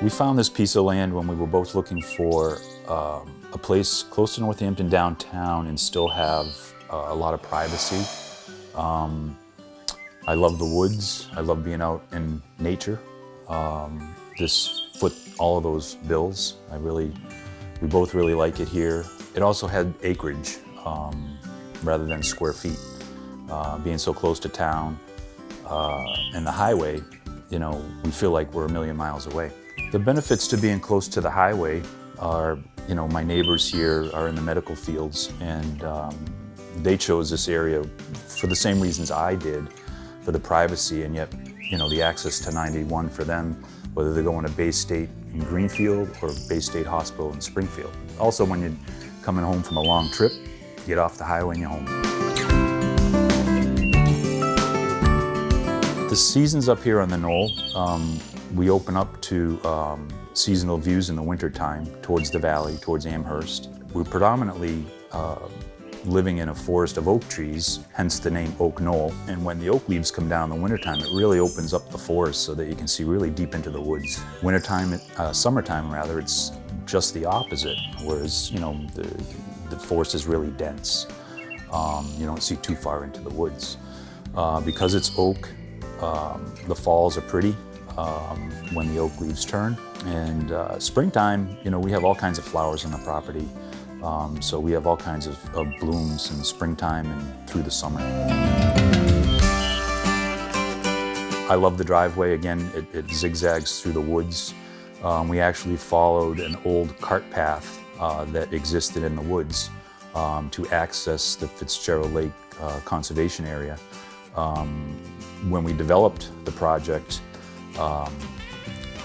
We found this piece of land when we were both looking for a place close to Northampton downtown and still have a lot of privacy. I love the woods. I love being out in nature. This foot all of those bills. We both really like it here. It also had acreage rather than square feet. Being so close to town and the highway, we feel like we're a million miles away. The benefits to being close to the highway are, my neighbors here are in the medical fields, and they chose this area for the same reasons I did, for the privacy, and yet, the access to 91 for them, whether they're going to Bay State in Greenfield or Bay State Hospital in Springfield. Also, when you're coming home from a long trip, you get off the highway and you're home. The seasons up here on the knoll, we open up to seasonal views in the wintertime towards the valley, towards Amherst. We're predominantly living in a forest of oak trees, hence the name Oak Knoll. And when the oak leaves come down in the wintertime, it really opens up the forest so that you can see really deep into the woods. Summertime rather, it's just the opposite, whereas the forest is really dense. You don't see too far into the woods. Because it's oak, the falls are pretty when the oak leaves turn. And springtime, we have all kinds of flowers on the property. So we have all kinds of blooms in springtime and through the summer. I love the driveway. Again, it zigzags through the woods. We actually followed an old cart path that existed in the woods to access the Fitzgerald Lake conservation area. When we developed the project,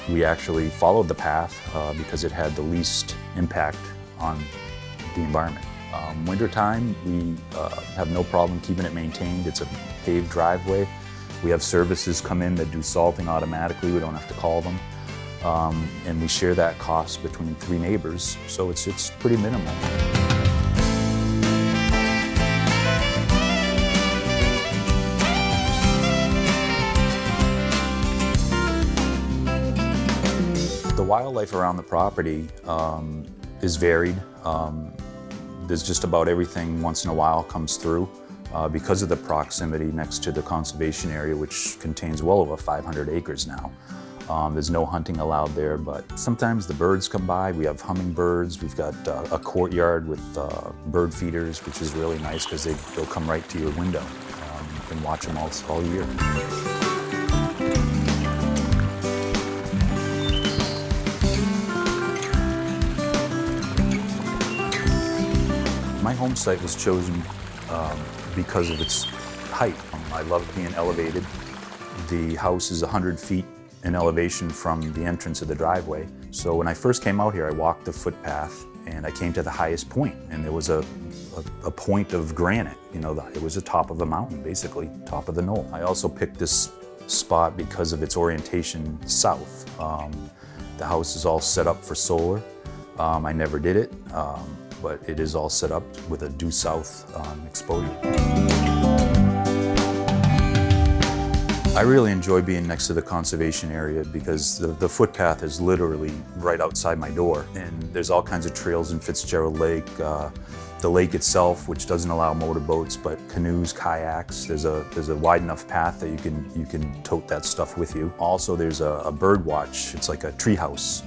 we actually followed the path because it had the least impact on the environment. Wintertime, we have no problem keeping it maintained. It's a paved driveway. We have services come in that do salting automatically. We don't have to call them. And we share that cost between 3 neighbors, so it's pretty minimal. The wildlife around the property is varied. There's just about everything once in a while comes through because of the proximity next to the conservation area, which contains well over 500 acres now. There's no hunting allowed there, but sometimes the birds come by. We have hummingbirds. We've got a courtyard with bird feeders, which is really nice because they'll come right to your window. You can watch them all year. My home site was chosen because of its height. I love being elevated. The house is 100 feet in elevation from the entrance of the driveway. So when I first came out here, I walked the footpath and I came to the highest point, and there was a point of granite. It was the top of a mountain, basically, top of the knoll. I also picked this spot because of its orientation south. The house is all set up for solar. I never did it. But it is all set up with a due south exposure. I really enjoy being next to the conservation area because the footpath is literally right outside my door, and there's all kinds of trails in Fitzgerald Lake. The lake itself, which doesn't allow motorboats, but canoes, kayaks. There's a wide enough path that you can tote that stuff with you. Also, there's a bird watch. It's like a tree house.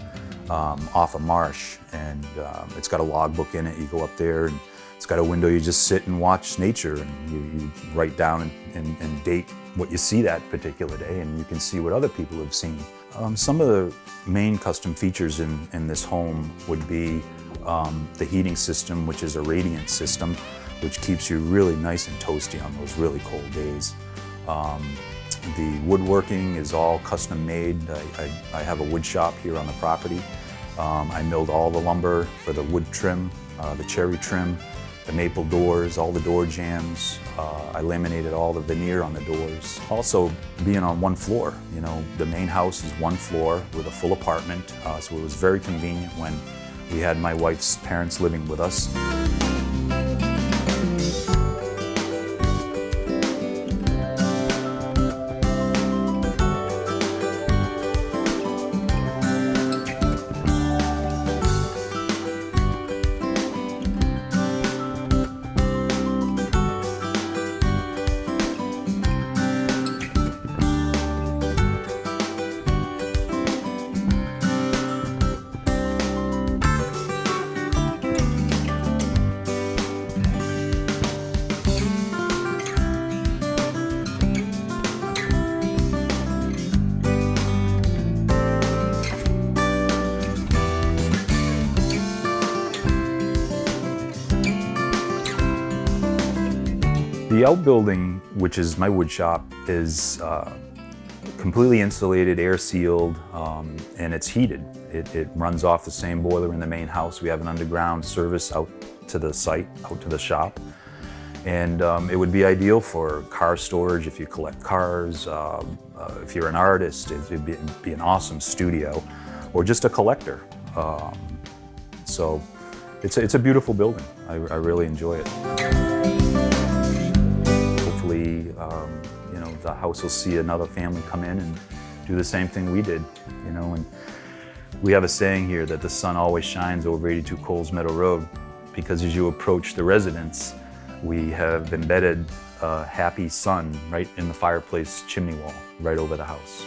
Off a marsh, and it's got a logbook in it. You go up there and it's got a window. You just sit and watch nature, and you write down and date what you see that particular day, and you can see what other people have seen. Some of the main custom features in this home would be the heating system, which is a radiant system, which keeps you really nice and toasty on those really cold days. The woodworking is all custom made. I have a wood shop here on the property. I milled all the lumber for the wood trim, the cherry trim, the maple doors, all the door jambs. I laminated all the veneer on the doors. Also, being on one floor, the main house is one floor with a full apartment, so it was very convenient when we had my wife's parents living with us. The outbuilding, which is my wood shop, is completely insulated, air sealed, and it's heated. It runs off the same boiler in the main house. We have an underground service out to the site, out to the shop. And it would be ideal for car storage if you collect cars, if you're an artist, it'd be an awesome studio, or just a collector. So it's a beautiful building. I really enjoy it. Hopefully, you know, the house will see another family come in and do the same thing we did, you know. And we have a saying here that the sun always shines over 82 Coles Meadow Road, because as you approach the residence, we have embedded a happy sun right in the fireplace chimney wall, right over the house.